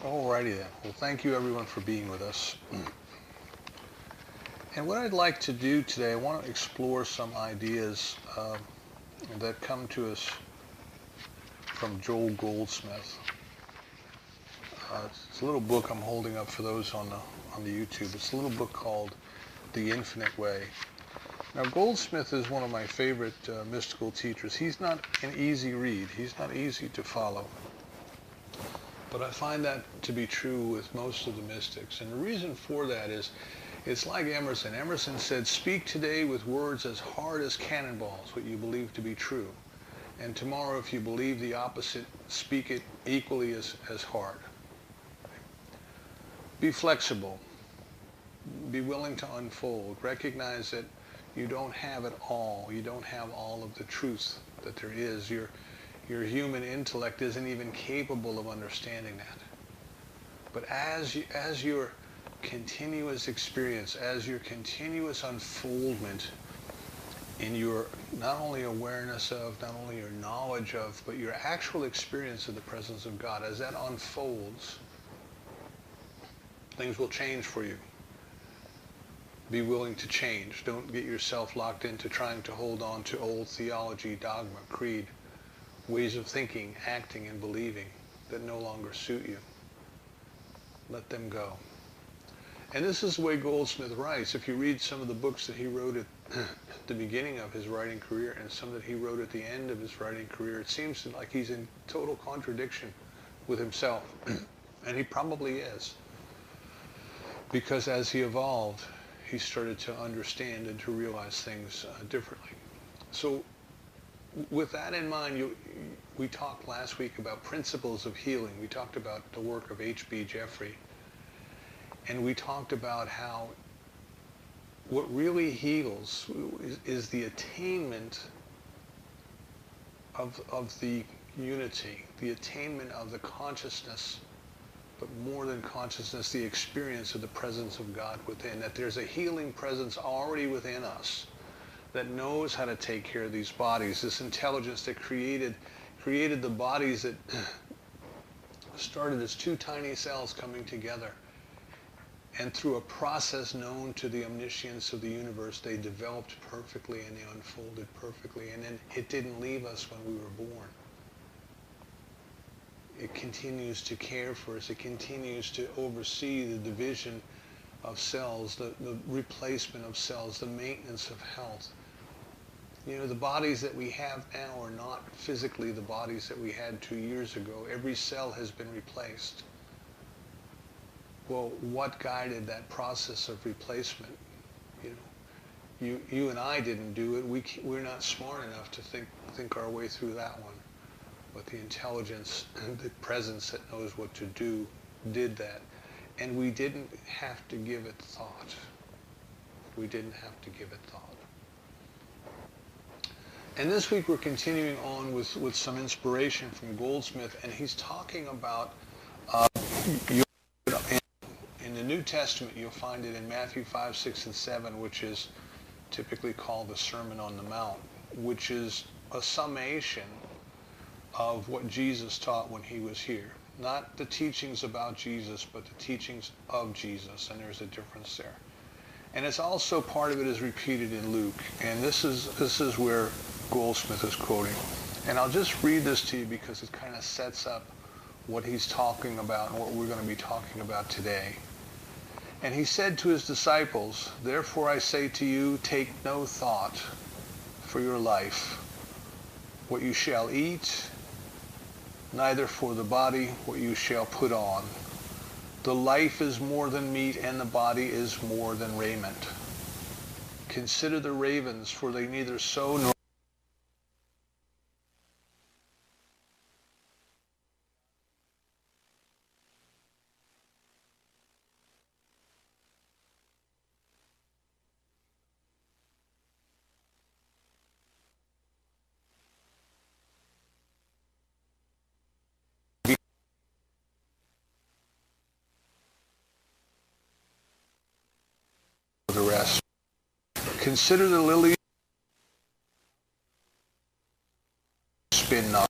Alrighty then. Well, thank you everyone for being with us. And what I'd like to do today, I want to explore some ideas that come to us from Joel Goldsmith. It's a little book I'm holding up for those on the YouTube. It's a little book called The Infinite Way. Now, Goldsmith is one of my favorite mystical teachers. He's not an easy read. He's not easy to follow. But I find that to be true with most of the mystics. And the reason for that is, it's like Emerson. Emerson said, speak today with words as hard as cannonballs, what you believe to be true. And tomorrow, if you believe the opposite, speak it equally as hard. Be flexible. Be willing to unfold. Recognize that you don't have it all. You don't have all of the truth that there is. Your human intellect isn't even capable of understanding that. But as your continuous experience, as your continuous unfoldment in your not only awareness of, not only your knowledge of, but your actual experience of the presence of God, as that unfolds, things will change for you. Be willing to change. Don't get yourself locked into trying to hold on to old theology, dogma, creed, ways of thinking, acting, and believing that no longer suit you. Let them go. And this is the way Goldsmith writes. If you read some of the books that he wrote at the beginning of his writing career and some that he wrote at the end of his writing career, it seems like he's in total contradiction with himself. And he probably is. Because as he evolved, he started to understand and to realize things differently. So with that in mind, we talked last week about principles of healing. We talked about the work of H.B. Jeffrey. And we talked about how what really heals is the attainment of the unity, the attainment of the consciousness, but more than consciousness, the experience of the presence of God within, that there's a healing presence already within us that knows how to take care of these bodies, this intelligence that created the bodies that started as two tiny cells coming together. And through a process known to the omniscience of the universe, they developed perfectly and they unfolded perfectly. And then it didn't leave us when we were born. It continues to care for us. It continues to oversee the division of cells, the replacement of cells, the maintenance of health. You know, the bodies that we have now are not physically the bodies that we had 2 years ago. Every cell has been replaced. Well, what guided that process of replacement? You know, you and I didn't do it. We're not smart enough to think our way through that one. But the intelligence and the presence that knows what to do did that. And we didn't have to give it thought. We didn't have to give it thought. And this week we're continuing on with some inspiration from Goldsmith, and he's talking about in the New Testament, you'll find it in Matthew 5, 6, and 7, which is typically called the Sermon on the Mount, which is a summation of what Jesus taught when he was here. Not the teachings about Jesus, but the teachings of Jesus, and there's a difference there. And it's also, part of it is repeated in Luke, and this is where Goldsmith is quoting. And I'll just read this to you because it kind of sets up what he's talking about and what we're going to be talking about today. And he said to his disciples, "Therefore I say to you, take no thought for your life, what you shall eat, neither for the body what you shall put on. The life is more than meat, and the body is more than raiment. Consider the ravens, for they neither sow nor the rest. Consider the lilies, spin not.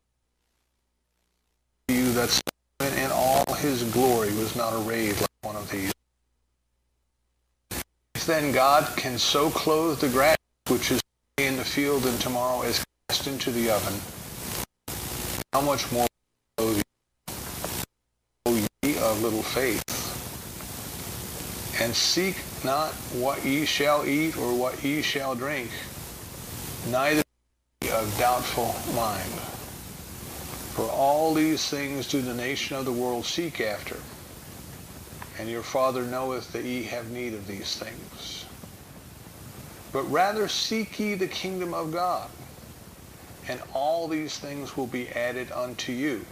You that sow in all his glory was not arrayed like one of these. If then God can so clothe the grass, which is in the field and tomorrow is cast into the oven, how much more will he clothe you, O ye of little faith? And seek not what ye shall eat or what ye shall drink, neither be of doubtful mind. For all these things do the nation of the world seek after, and your Father knoweth that ye have need of these things. But rather seek ye the kingdom of God, and all these things will be added unto you.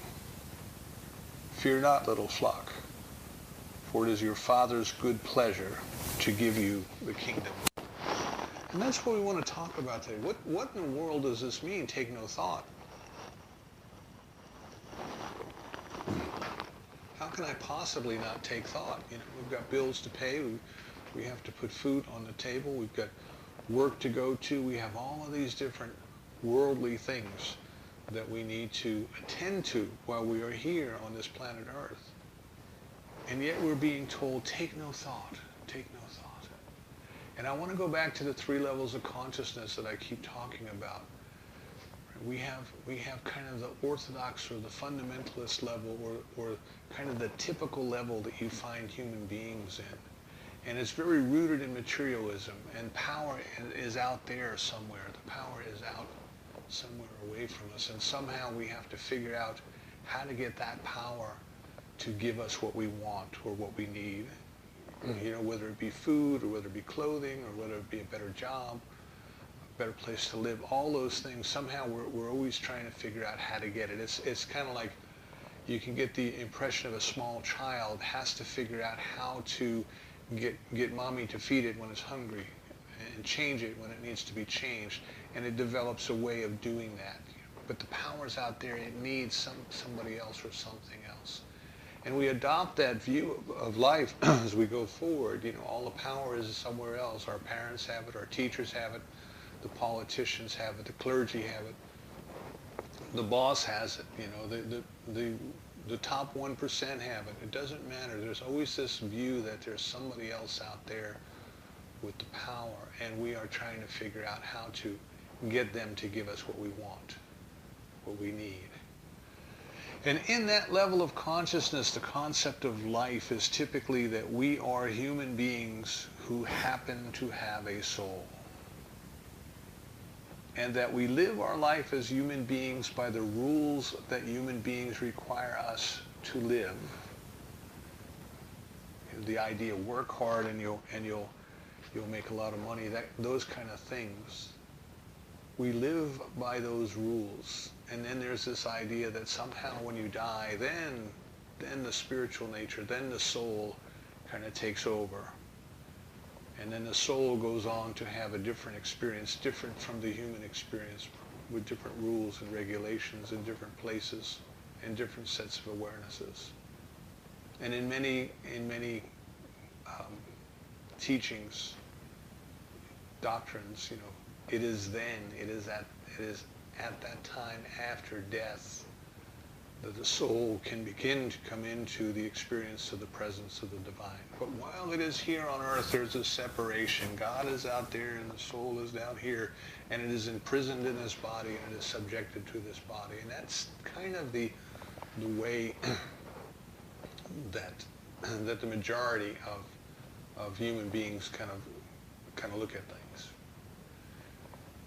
Fear not, little flock, for it is your Father's good pleasure to give you the kingdom. And that's what we want to talk about today. What in the world does this mean, take no thought? How can I possibly not take thought? You know, we've got bills to pay. We have to put food on the table. We've got work to go to. We have all of these different worldly things that we need to attend to while we are here on this planet Earth. And yet we're being told, take no thought, take no thought. And I want to go back to the 3 levels of consciousness that I keep talking about. We have kind of the orthodox or the fundamentalist level, or kind of the typical level that you find human beings in. And it's very rooted in materialism, and power is out there somewhere. The power is out somewhere away from us, and somehow we have to figure out how to get that power to give us what we want or what we need. You know, whether it be food, or whether it be clothing, or whether it be a better job, better place to live, all those things, somehow we're always trying to figure out how to get it. It's kind of like you can get the impression of a small child has to figure out how to get mommy to feed it when it's hungry and change it when it needs to be changed, and it develops a way of doing that. But the power's out there, it needs somebody else or something else. And we adopt that view of life as we go forward. You know, all the power is somewhere else. Our parents have it, our teachers have it, the politicians have it, the clergy have it, the boss has it, you know, the top 1% have it. It doesn't matter. There's always this view that there's somebody else out there with the power, and we are trying to figure out how to get them to give us what we want, what we need. And in that level of consciousness, the concept of life is typically that we are human beings who happen to have a soul. And that we live our life as human beings by the rules that human beings require us to live. The idea, work hard and you'll make a lot of money, those kind of things. We live by those rules. And then there's this idea that somehow when you die, then the spiritual nature, then the soul kind of takes over. And then the soul goes on to have a different experience, different from the human experience, with different rules and regulations in different places and different sets of awarenesses. And in many teachings, doctrines, you know, it is at that time after death that the soul can begin to come into the experience of the presence of the divine. But while it is here on earth, there's a separation. God is out there and the soul is down here, and it is imprisoned in this body and it is subjected to this body. And that's kind of the way that the majority of human beings kind of look at things.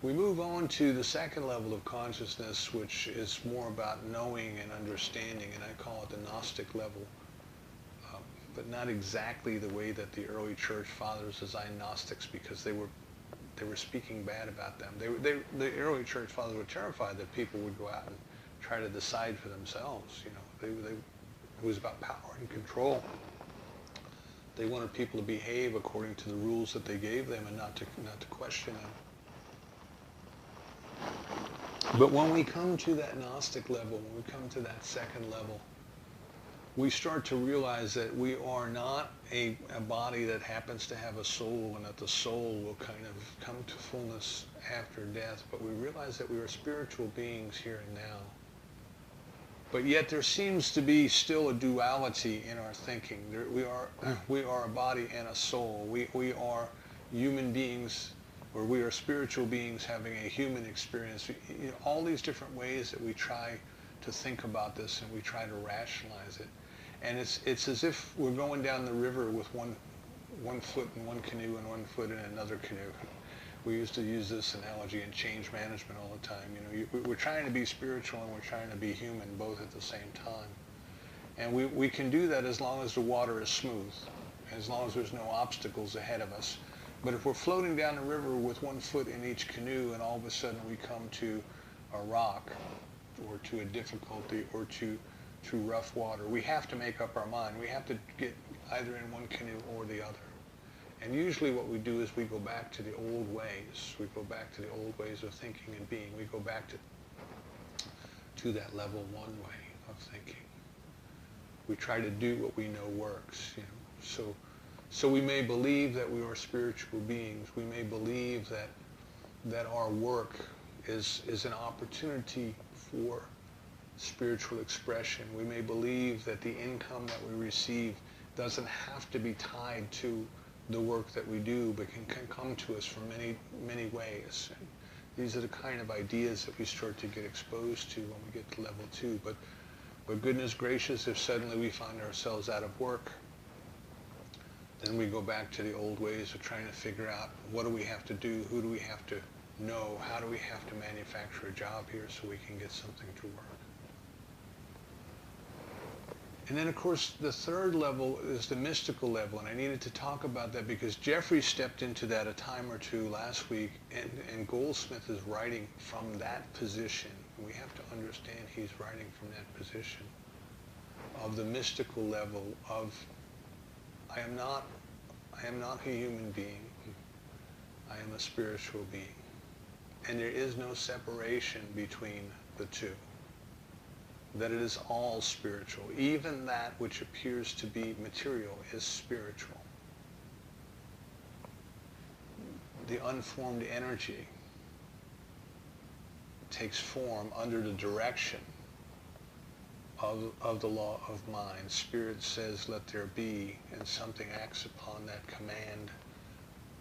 We move on to the second level of consciousness, which is more about knowing and understanding, and I call it the Gnostic level, but not exactly the way that the early church fathers designed Gnostics, because they were speaking bad about them. The early church fathers were terrified that people would go out and try to decide for themselves. You know, it was about power and control. They wanted people to behave according to the rules that they gave them and not to question them. But when we come to that Gnostic level, when we come to that second level, we start to realize that we are not a body that happens to have a soul, and that the soul will kind of come to fullness after death, but we realize that we are spiritual beings here and now. But yet there seems to be still a duality in our thinking. We are a body and a soul. We are human beings, or we are spiritual beings having a human experience. All these different ways that we try to think about this and we try to rationalize it. And it's as if we're going down the river with one foot in one canoe and 1 foot in another canoe. We used to use this analogy in change management all the time. We're trying to be spiritual and we're trying to be human both at the same time. And we can do that as long as the water is smooth, as long as there's no obstacles ahead of us. But if we're floating down the river with 1 foot in each canoe and all of a sudden we come to a rock or to a difficulty or to rough water, we have to make up our mind. We have to get either in one canoe or the other. And usually what we do is we go back to the old ways. We go back to the old ways of thinking and being. We go back to that level 1 way of thinking. We try to do what we know works. So we may believe that we are spiritual beings. We may believe that our work is an opportunity for spiritual expression. We may believe that the income that we receive doesn't have to be tied to the work that we do, but can come to us from many, many ways. And these are the kind of ideas that we start to get exposed to when we get to level 2. But goodness gracious, if suddenly we find ourselves out of work, then we go back to the old ways of trying to figure out what do we have to do, who do we have to know, how do we have to manufacture a job here so we can get something to work. And then, of course, the third level is the mystical level, and I needed to talk about that because Jeffrey stepped into that a time or two last week, and Goldsmith is writing from that position. We have to understand he's writing from that position of the mystical level of, I am not a human being, I am a spiritual being. And there is no separation between the two. That it is all spiritual. Even that which appears to be material is spiritual. The unformed energy takes form under the direction of the law of mind. Spirit says, let there be, and something acts upon that command,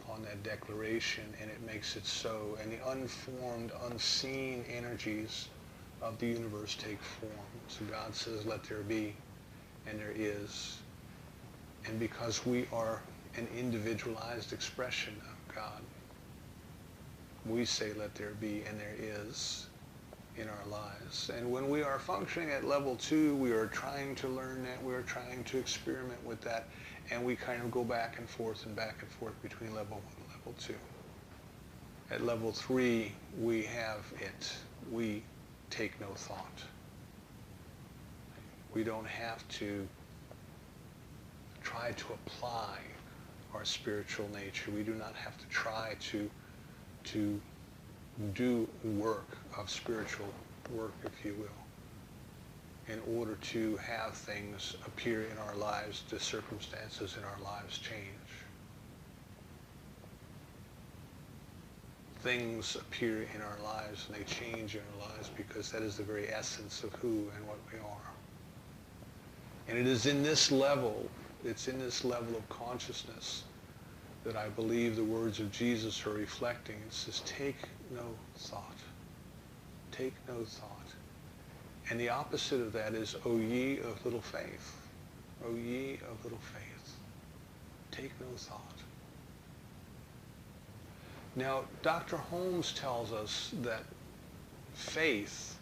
upon that declaration, and it makes it so. And the unformed, unseen energies of the universe take form. So God says, let there be, and there is. And because we are an individualized expression of God, we say, let there be, and there is in our lives. And when we are functioning at level 2, we are trying to learn that, we are trying to experiment with that, and we kind of go back and forth between level 1 and level 2. At level 3, we have it. We take no thought. We don't have to try to apply our spiritual nature. We do not have to try to do work of spiritual work, if you will, in order to have things appear in our lives, the circumstances in our lives change. Things appear in our lives and they change in our lives because that is the very essence of who and what we are. And it is in this level, it's in this level of consciousness that I believe the words of Jesus are reflecting. It says, take no thought. Take no thought. And the opposite of that is, O ye of little faith. O ye of little faith. Take no thought. Now, Dr. Holmes tells us that faith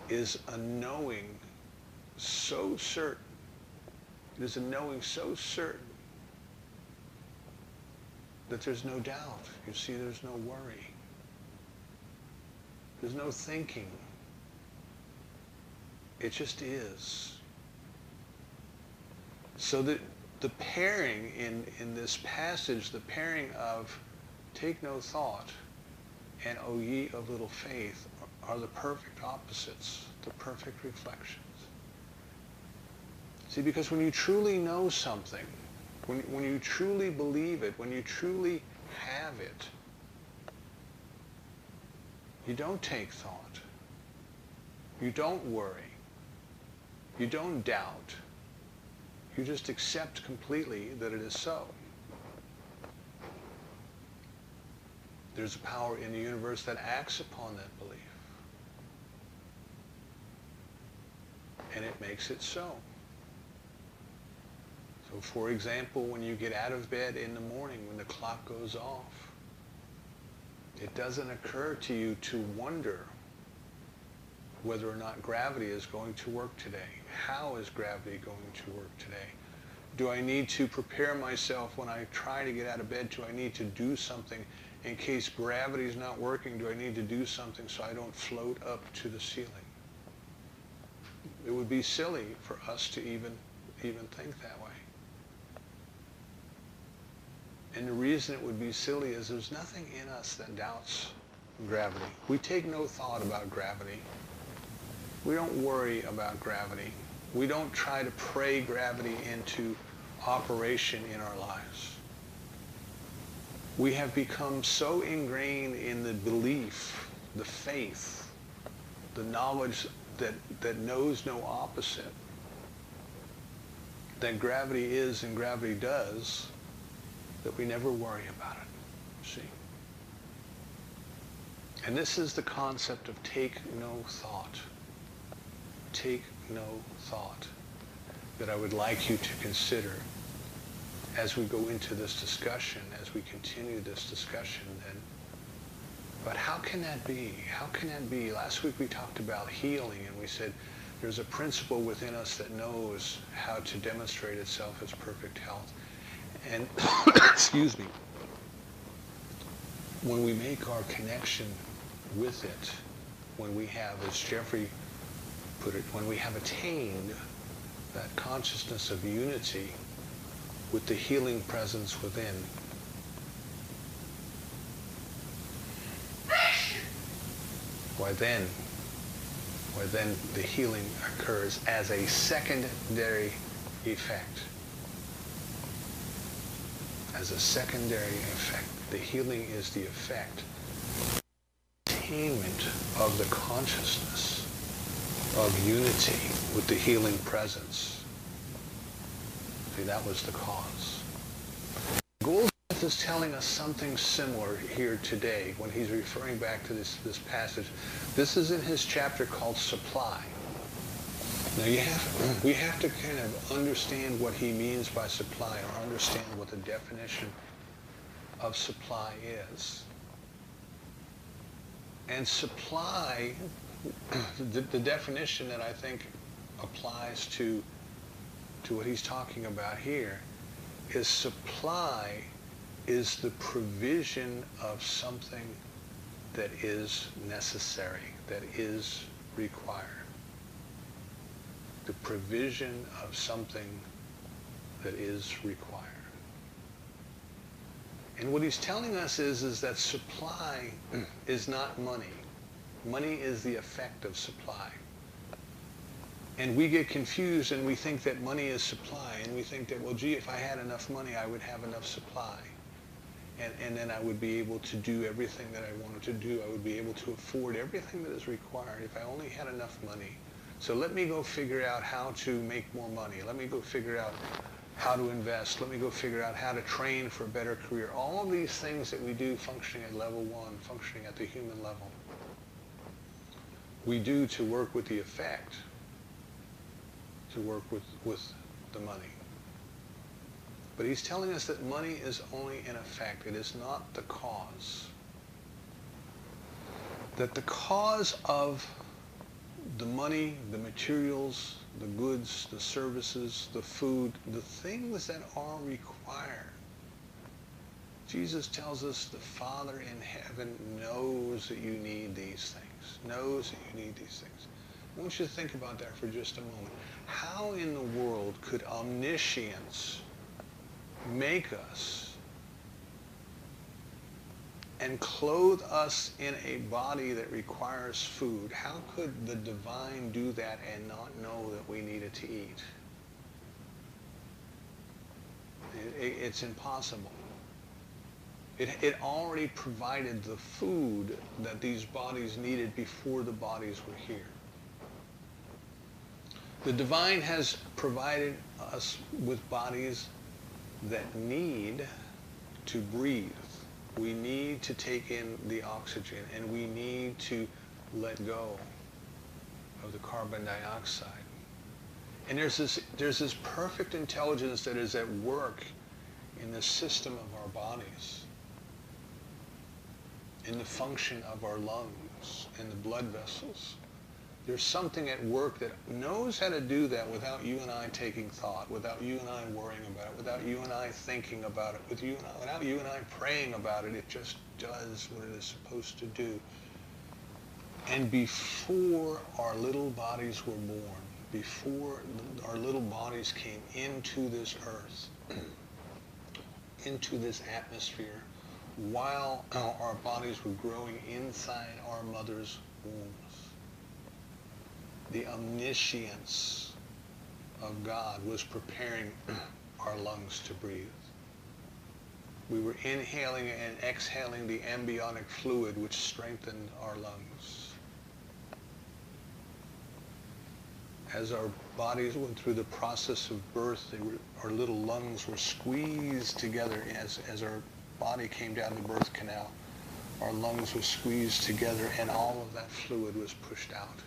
is a knowing so certain. It is a knowing so certain that there's no doubt. You see, there's no worry. There's no thinking. It just is. So that the pairing in this passage, the pairing of take no thought and O ye of little faith are the perfect opposites, the perfect reflections. See, because when you truly know something, when you truly believe it, when you truly have it, you don't take thought. You don't worry. You don't doubt. You just accept completely that it is so. There's a power in the universe that acts upon that belief. And it makes it so. So for example, when you get out of bed in the morning, when the clock goes off, it doesn't occur to you to wonder whether or not gravity is going to work today. How is gravity going to work today? Do I need to prepare myself when I try to get out of bed? Do I need to do something in case gravity is not working? Do I need to do something so I don't float up to the ceiling? It would be silly for us to even think that way. And the reason it would be silly is there's nothing in us that doubts gravity. We take no thought about gravity. We don't worry about gravity. We don't try to pray gravity into operation in our lives. We have become so ingrained in the belief, the faith, the knowledge that knows no opposite, that gravity is and gravity does, that we never worry about it, see? And this is the concept of take no thought. Take no thought that I would like you to consider as we go into this discussion, as we continue this discussion. But how can that be? How can that be? Last week we talked about healing, and we said there's a principle within us that knows how to demonstrate itself as perfect health. And, excuse me, when we make our connection with it, when we have, as Jeffrey put it, when we have attained that consciousness of unity with the healing presence within, why then the healing occurs as a secondary effect. As a secondary effect. The healing is the effect. Attainment of the consciousness of unity with the healing presence. See, that was the cause. Goldsmith is telling us something similar here today when he's referring back to this passage. This is in his chapter called Supply. Now we have to kind of understand what he means by supply, or understand what the definition of supply is. And supply, the definition that I think applies to what he's talking about here, is supply is the provision of something that is necessary, that is required. The provision of something that is required. And what he's telling us is that supply is not money. Money is the effect of supply. And we get confused and we think that money is supply, and we think that, well, gee, if I had enough money, I would have enough supply. And then I would be able to do everything that I wanted to do. I would be able to afford everything that is required if I only had enough money. So let me go figure out how to make more money. Let me go figure out how to invest. Let me go figure out how to train for a better career. All of these things that we do functioning at level one, functioning at the human level, we do to work with the effect, to work with the money. But he's telling us that money is only an effect. It is not the cause. That the cause of the money, the materials, the goods, the services, the food, the things that are required. Jesus tells us the Father in heaven knows that you need these things, knows that you need these things. I want you to think about that for just a moment. How in the world could omniscience make us and clothe us in a body that requires food? How could the divine do that and not know that we needed to eat? It's impossible. It already provided the food that these bodies needed before the bodies were here. The divine has provided us with bodies that need to breathe. We need to take in the oxygen, and we need to let go of the carbon dioxide. And there's this perfect intelligence that is at work in the system of our bodies, in the function of our lungs, in the blood vessels. There's something at work that knows how to do that without you and I taking thought, without you and I worrying about it, without you and I thinking about it, without you and I praying about it. It just does what it is supposed to do. And before our little bodies were born, before our little bodies came into this earth, into this atmosphere, while our bodies were growing inside our mother's wombs, the omniscience of God was preparing our lungs to breathe. We were inhaling and exhaling the amniotic fluid, which strengthened our lungs. As our bodies went through the process of birth, our little lungs were squeezed together. As our body came down the birth canal, our lungs were squeezed together, and all of that fluid was pushed out.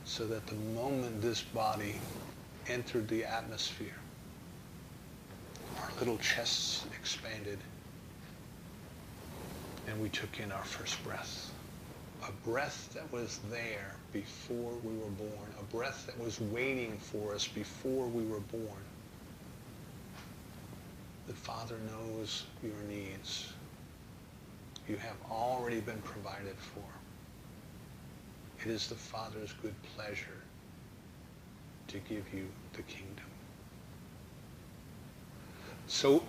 So that the moment this body entered the atmosphere, our little chests expanded, and we took in our first breath. A breath that was there before we were born, a breath that was waiting for us before we were born. The Father knows your needs. You have already been provided for. It is the Father's good pleasure to give you the kingdom. So,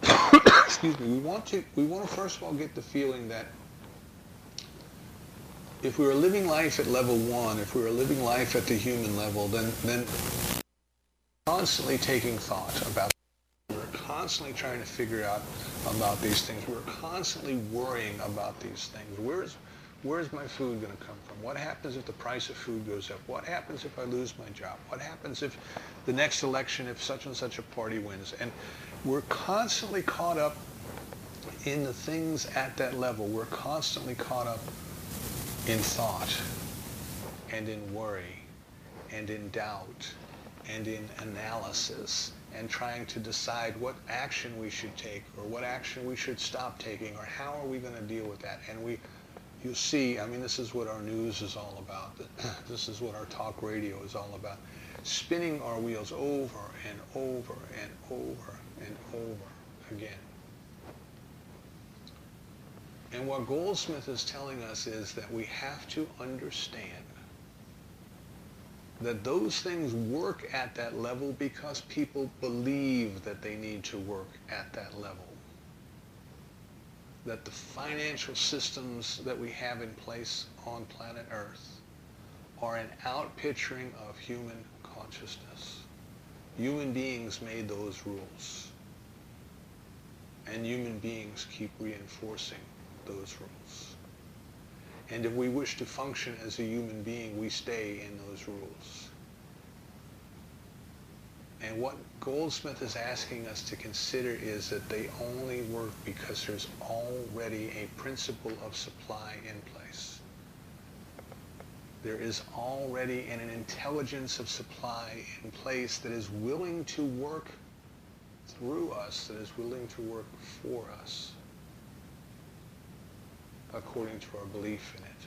excuse me, we want to first of all get the feeling that if we were living life at level 1, if we were living life at the human level, then constantly taking thought about, we're constantly trying to figure out about these things. We're constantly worrying about these things. Where's my food going to come from? What happens if the price of food goes up? What happens if I lose my job? What happens if the next election, if such and such a party wins? And we're constantly caught up in the things at that level. We're constantly caught up in thought and in worry and in doubt and in analysis and trying to decide what action we should take or what action we should stop taking or how are we going to deal with that. And you see, I mean, this is what our news is all about. This is what our talk radio is all about. Spinning our wheels over and over and over and over again. And what Goldsmith is telling us is that we have to understand that those things work at that level because people believe that they need to work at that level. That the financial systems that we have in place on planet Earth are an outpicturing of human consciousness. Human beings made those rules. And human beings keep reinforcing those rules. And if we wish to function as a human being, we stay in those rules. And what Goldsmith is asking us to consider is that they only work because there's already a principle of supply in place. There is already an intelligence of supply in place that is willing to work through us, that is willing to work for us, according to our belief in it.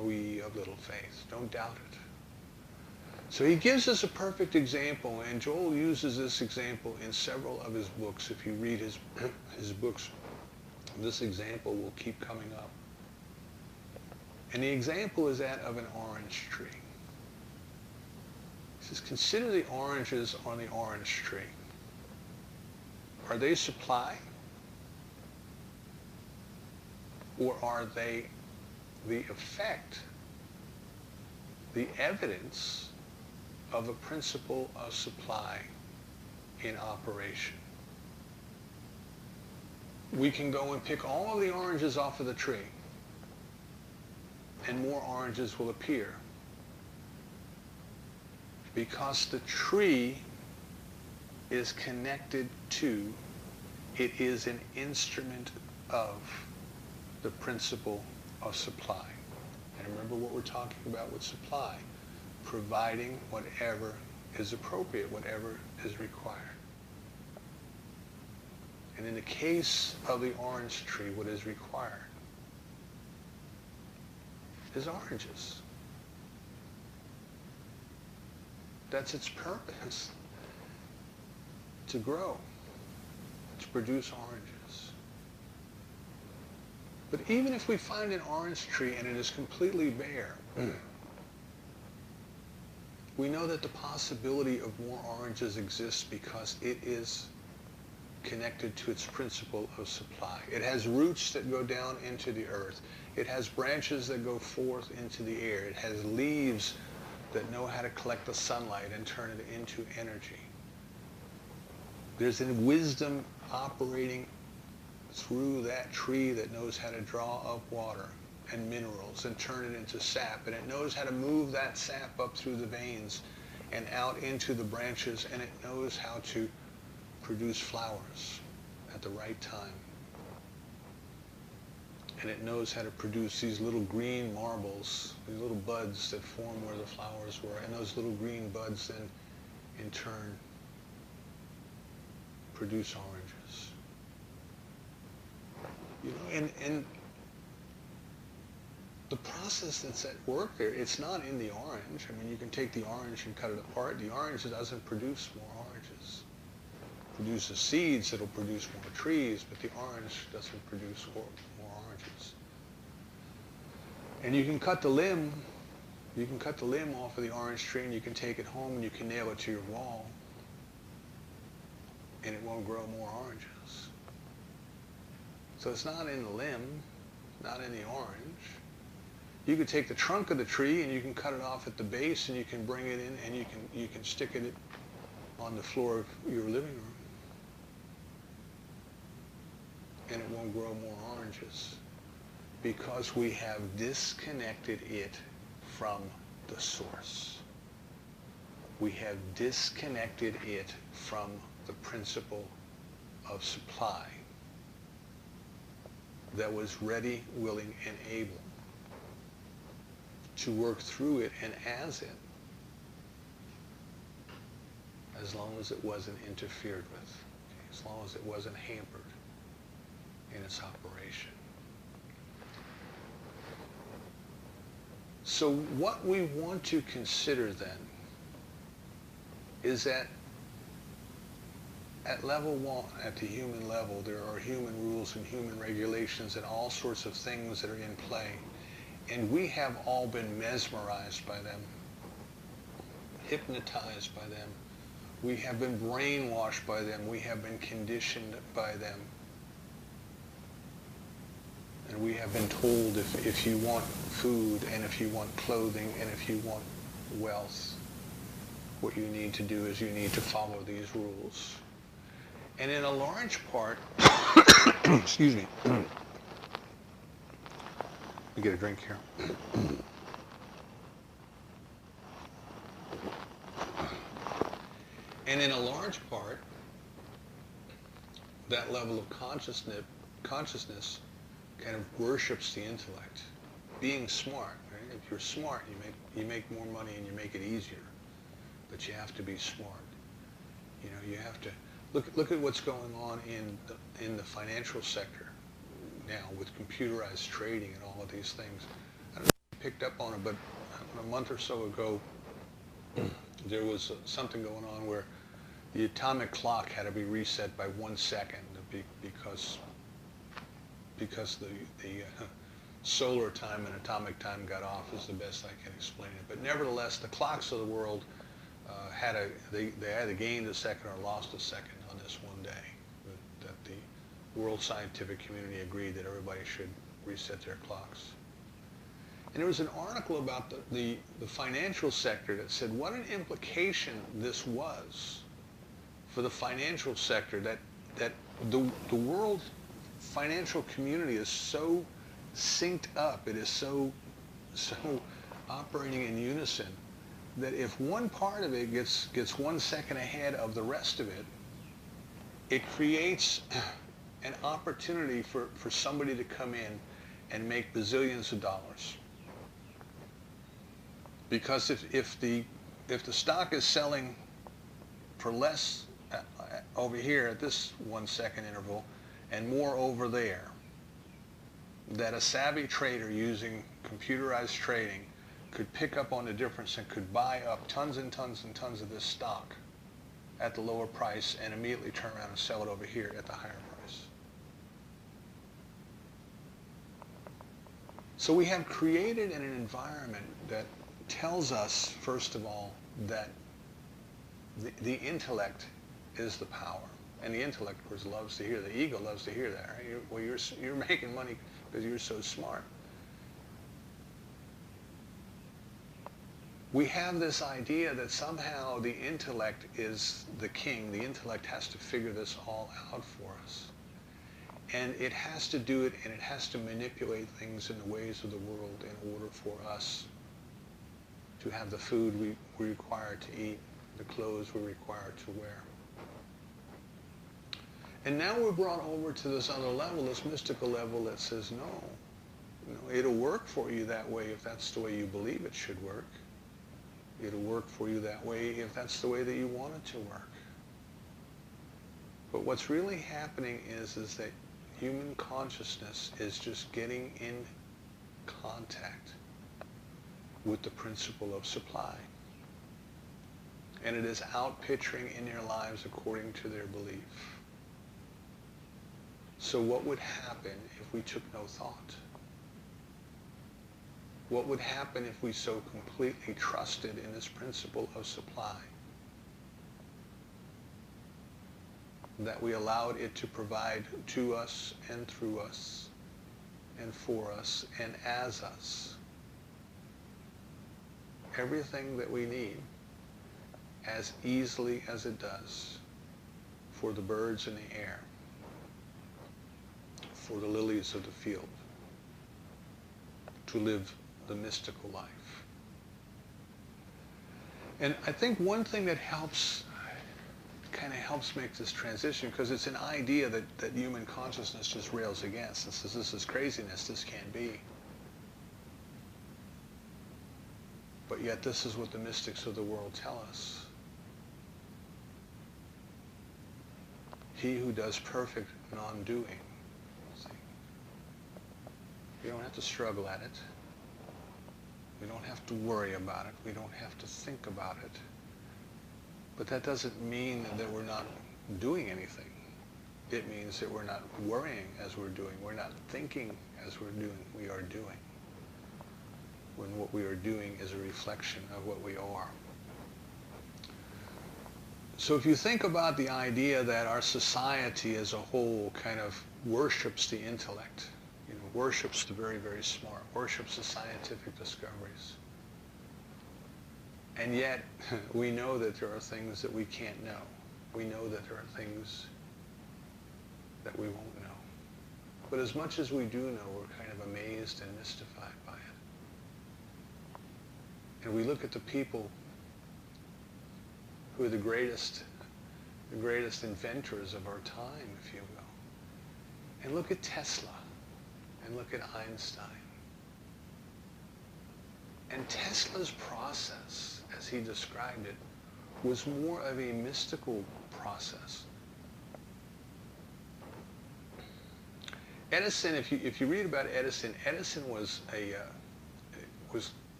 O ye of little faith, don't doubt it. So he gives us a perfect example, and Joel uses this example in several of his books. If you read his books, this example will keep coming up. And the example is that of an orange tree. He says, consider the oranges on the orange tree. Are they supply? Or are they the effect, the evidence of a principle of supply in operation? We can go and pick all of the oranges off of the tree. and more oranges will appear. Because the tree is connected to, it is an instrument of the principle of supply. And remember what we're talking about with supply, providing whatever is appropriate, whatever is required. And in the case of the orange tree, what is required is oranges. That's its purpose, to grow, to produce oranges. But even if we find an orange tree and it is completely bare, we know that the possibility of more oranges exists because it is connected to its principle of supply. It has roots that go down into the earth. It has branches that go forth into the air. It has leaves that know how to collect the sunlight and turn it into energy. There's a wisdom operating through that tree that knows how to draw up water and minerals and turn it into sap, and it knows how to move that sap up through the veins and out into the branches, and it knows how to produce flowers at the right time. And it knows how to produce these little green marbles, these little buds that form where the flowers were, and those little green buds then in turn produce oranges. You know, and the process that's at work there, it's not in the orange. I mean, you can take the orange and cut it apart. The orange doesn't produce more oranges. It produces seeds that'll produce more trees, but the orange doesn't produce more oranges. And you can cut the limb off of the orange tree, and you can take it home and you can nail it to your wall, and it won't grow more oranges. So it's not in the limb, not in the orange. You could take the trunk of the tree and you can cut it off at the base, and you can bring it in and you can stick it on the floor of your living room, and it won't grow more oranges because we have disconnected it from the source. We have disconnected it from the principle of supply that was ready, willing, and able to work through it and as it, as long as it wasn't interfered with, as long as it wasn't hampered in its operation. So what we want to consider then is that at level one, at the human level, there are human rules and human regulations and all sorts of things that are in play. And we have all been mesmerized by them, hypnotized by them. We have been brainwashed by them. We have been conditioned by them. And we have been told if you want food and if you want clothing and if you want wealth, what you need to do is you need to follow these rules. And in a large part, excuse me, let me get a drink here. And in a large part, that level of consciousness kind of worships the intellect. Being smart, right? If you're smart, you make more money and you make it easier. But you have to be smart. You know, you have to look at what's going on in the financial sector now with computerized trading and all of these things. I don't know if you picked up on it, but a month or so ago, there was something going on where the atomic clock had to be reset by 1 second because the solar time and atomic time got off, is the best I can explain it. But nevertheless, the clocks of the world they either gained a second or lost a second on this one day. That the world scientific community agreed that everybody should reset their clocks. And there was an article about the financial sector that said what an implication this was for the financial sector, that the world financial community is so synced up, it is so so operating in unison that if one part of it gets 1 second ahead of the rest of it, it creates an opportunity for somebody to come in and make bazillions of dollars. Because if the stock is selling for less over here at this 1 second interval and more over there, that a savvy trader using computerized trading could pick up on the difference and could buy up tons and tons and tons of this stock at the lower price and immediately turn around and sell it over here at the higher price. So we have created an environment that tells us, first of all, that the intellect is the power. And the intellect, of course, loves to hear, the ego loves to hear that, right? Well, you're making money because you're so smart. We have this idea that somehow the intellect is the king. The intellect has to figure this all out for us. And it has to do it, and it has to manipulate things in the ways of the world in order for us to have the food we require to eat, the clothes we require to wear. And now we're brought over to this other level, this mystical level that says, no, it'll work for you that way if that's the way you believe it should work. It'll work for you that way if that's the way that you want it to work. But what's really happening is that human consciousness is just getting in contact with the principle of supply. And it is outpicturing in their lives according to their belief. So what would happen if we took no thought? What would happen if we so completely trusted in this principle of supply that we allowed it to provide to us and through us and for us and as us everything that we need as easily as it does for the birds in the air, for the lilies of the field, to live the mystical life. And I think one thing that kind of helps make this transition, because it's an idea that human consciousness just rails against and says, this is craziness, this can't be. But yet this is what the mystics of the world tell us. He who does perfect non-doing. We don't have to struggle at it. We don't have to worry about it. We don't have to think about it. But that doesn't mean that we're not doing anything. It means that we're not worrying as we're doing. We're not thinking as we're doing. We are doing. When what we are doing is a reflection of what we are. So if you think about the idea that our society as a whole kind of worships the intellect, worships the very, very smart, worships the scientific discoveries. And yet, we know that there are things that we can't know. We know that there are things that we won't know. But as much as we do know, we're kind of amazed and mystified by it. And we look at the people who are the greatest inventors of our time, if you will. And look at Tesla. And look at Einstein. And Tesla's process, as he described it, was more of a mystical process. Edison, if you read about Edison, Edison was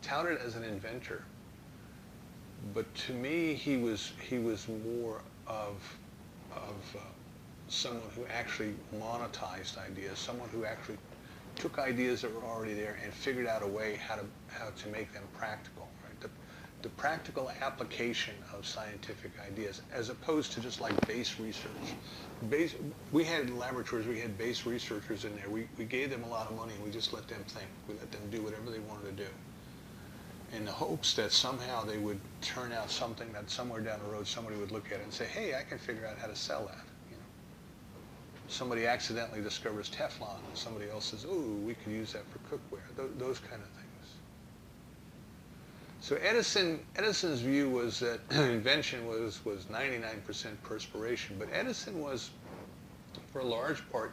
touted as an inventor, but to me he was more of someone who actually monetized ideas, someone who actually took ideas that were already there and figured out a way how to make them practical. Right? The practical application of scientific ideas, as opposed to just like base research. We had laboratories, we had base researchers in there. We gave them a lot of money and we just let them think. We let them do whatever they wanted to do, in the hopes that somehow they would turn out something that somewhere down the road somebody would look at it and say, hey, I can figure out how to sell that. Somebody accidentally discovers Teflon, and somebody else says, "Oh, we could use that for cookware." Those kind of things. So Edison's view was that invention was 99% perspiration, but Edison was, for a large part,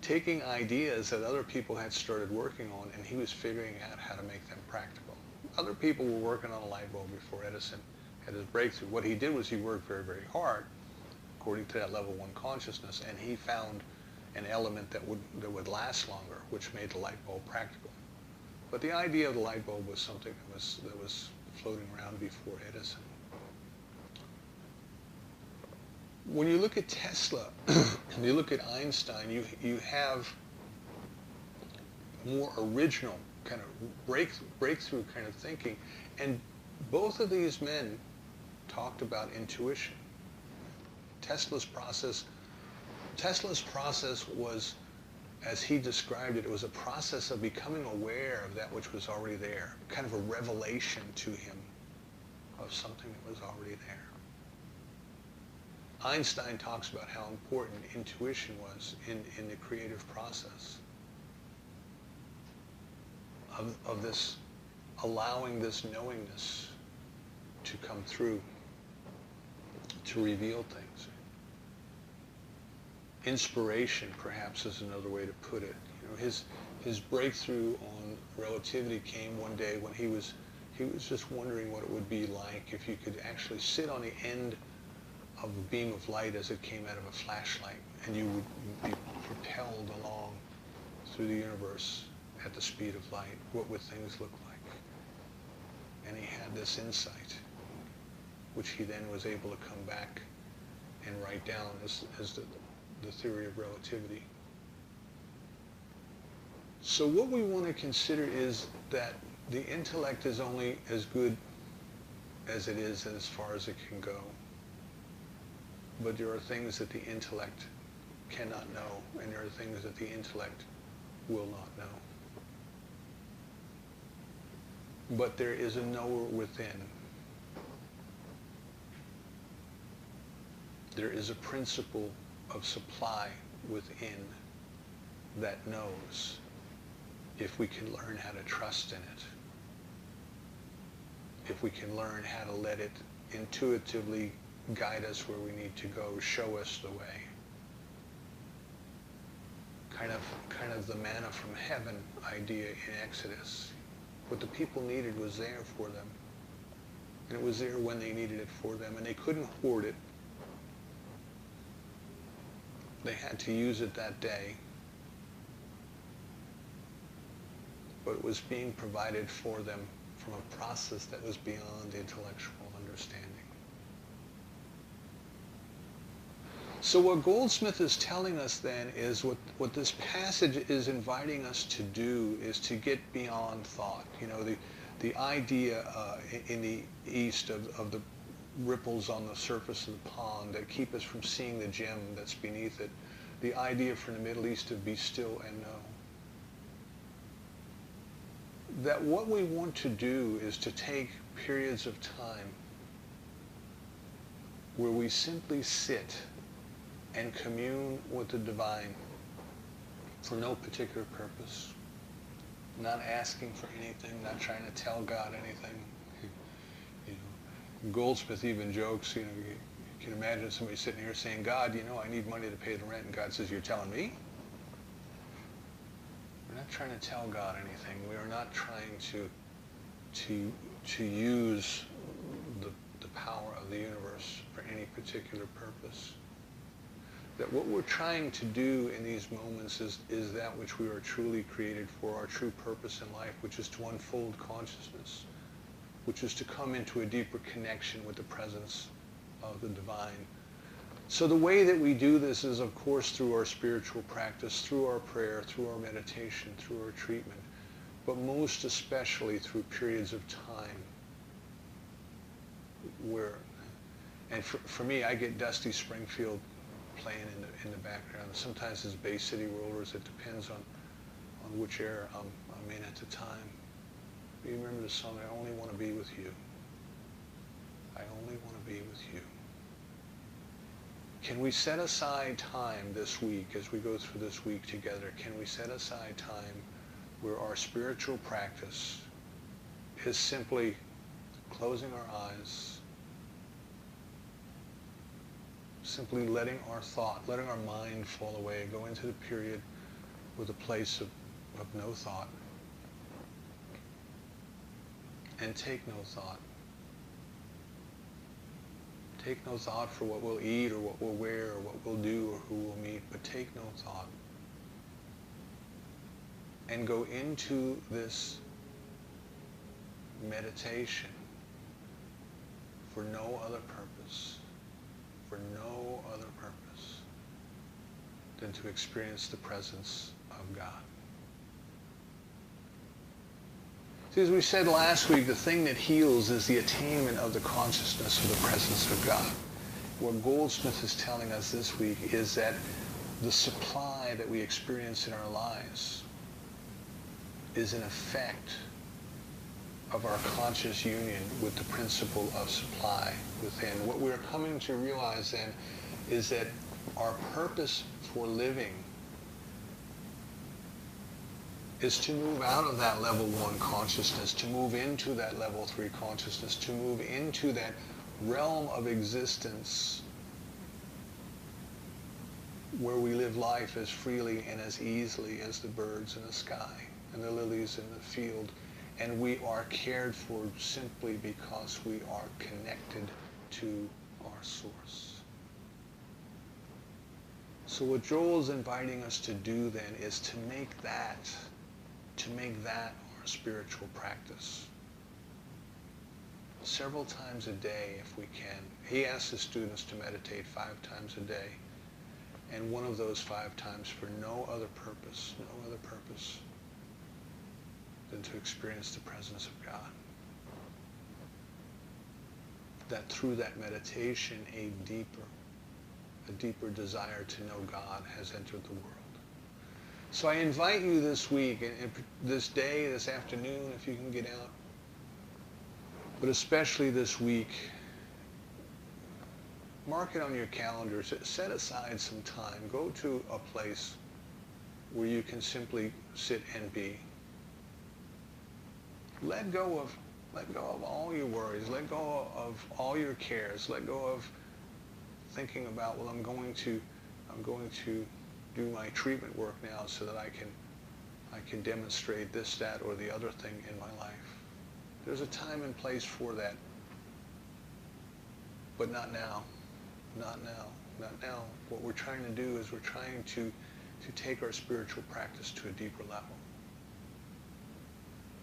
taking ideas that other people had started working on, and he was figuring out how to make them practical. Other people were working on a light bulb before Edison had his breakthrough. What he did was he worked very, very hard, according to that level 1 consciousness, and he found an element that would last longer, which made the light bulb practical. But the idea of the light bulb was something that was floating around before Edison. When you look at Tesla and you look at Einstein, you have more original kind of breakthrough kind of thinking. And both of these men talked about intuition. Tesla's process was, as he described it, it was a process of becoming aware of that which was already there, kind of a revelation to him of something that was already there. Einstein talks about how important intuition was in the creative process of this, allowing this knowingness to come through, to reveal things. Inspiration, perhaps, is another way to put it. You know, his breakthrough on relativity came one day when he was just wondering what it would be like if you could actually sit on the end of a beam of light as it came out of a flashlight, and you would be propelled along through the universe at the speed of light. What would things look like? And he had this insight, which he then was able to come back and write down as the theory of relativity. So what we want to consider is that the intellect is only as good as it is as far as it can go. But there are things that the intellect cannot know, and there are things that the intellect will not know. But there is a knower within. There is a principle of supply within that knows, if we can learn how to trust in it, if we can learn how to let it intuitively guide us where we need to go, show us the way. Kind of the manna from heaven idea in Exodus. What the people needed was there for them. And it was there when they needed it for them, and they couldn't hoard it. They had to use it that day. But it was being provided for them from a process that was beyond intellectual understanding. So what Goldsmith is telling us then is what this passage is inviting us to do is to get beyond thought. You know, the idea in the East of the ripples on the surface of the pond that keep us from seeing the gem that's beneath it. The idea from the Middle East to be still and know. That what we want to do is to take periods of time where we simply sit and commune with the divine for no particular purpose. Not asking for anything, not trying to tell God anything. You know, Goldsmith even jokes, you know, you can imagine somebody sitting here saying, God, you know, I need money to pay the rent, and God says, you're telling me? We're not trying to tell God anything. We are not trying to use the power of the universe for any particular purpose. That what we're trying to do in these moments is that which we are truly created for, our true purpose in life, which is to unfold consciousness, which is to come into a deeper connection with the presence of the divine. So the way that we do this is, of course, through our spiritual practice, through our prayer, through our meditation, through our treatment, but most especially through periods of time where, and for me, I get Dusty Springfield playing in the background. Sometimes it's Bay City Rollers. It depends on which era I'm in at the time. You remember the song, I Only Want to Be With You. I only want to be with you. Can we set aside time this week, as we go through this week together, can we set aside time where our spiritual practice is simply closing our eyes, simply letting our thought, letting our mind fall away, go into the period with a place of no thought, and take no thought. Take no thought for what we'll eat or what we'll wear or what we'll do or who we'll meet, but take no thought. And go into this meditation for no other purpose, than to experience the presence of God. See, as we said last week, the thing that heals is the attainment of the consciousness of the presence of God. What Goldsmith is telling us this week is that the supply that we experience in our lives is an effect of our conscious union with the principle of supply within. What we're coming to realize then is that our purpose for living is to move out of that level 1 consciousness, to move into that level 3 consciousness, to move into that realm of existence where we live life as freely and as easily as the birds in the sky and the lilies in the field, and we are cared for simply because we are connected to our source. So what Joel is inviting us to do then is to make that our spiritual practice. Several times a day if we can. He asks his students to meditate 5 times a day, and one of those 5 times for no other purpose than to experience the presence of God. That through that meditation a deeper desire to know God has entered the world. So I invite you this week, and this day, this afternoon, if you can get out, but especially this week, mark it on your calendar. Set aside some time. Go to a place where you can simply sit and be. Let go of all your worries. Let go of all your cares. Let go of thinking about, well, I'm going to do my treatment work now so that I can demonstrate this, that, or the other thing in my life. There's a time and place for that, but not now. Not now. Not now. What we're trying to do is we're trying to take our spiritual practice to a deeper level.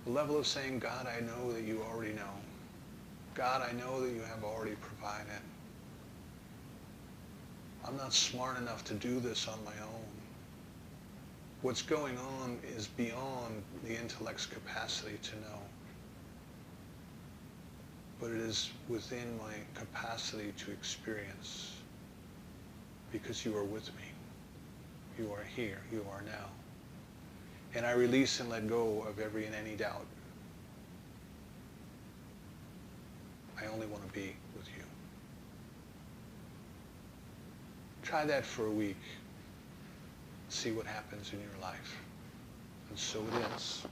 A level of saying, God, I know that you already know. God, I know that you have already provided. I'm not smart enough to do this on my own. What's going on is beyond the intellect's capacity to know. But it is within my capacity to experience, because you are with me. You are here. You are now. And I release and let go of every and any doubt. I only want to be with you. Try that for a week. See what happens in your life. And so it is.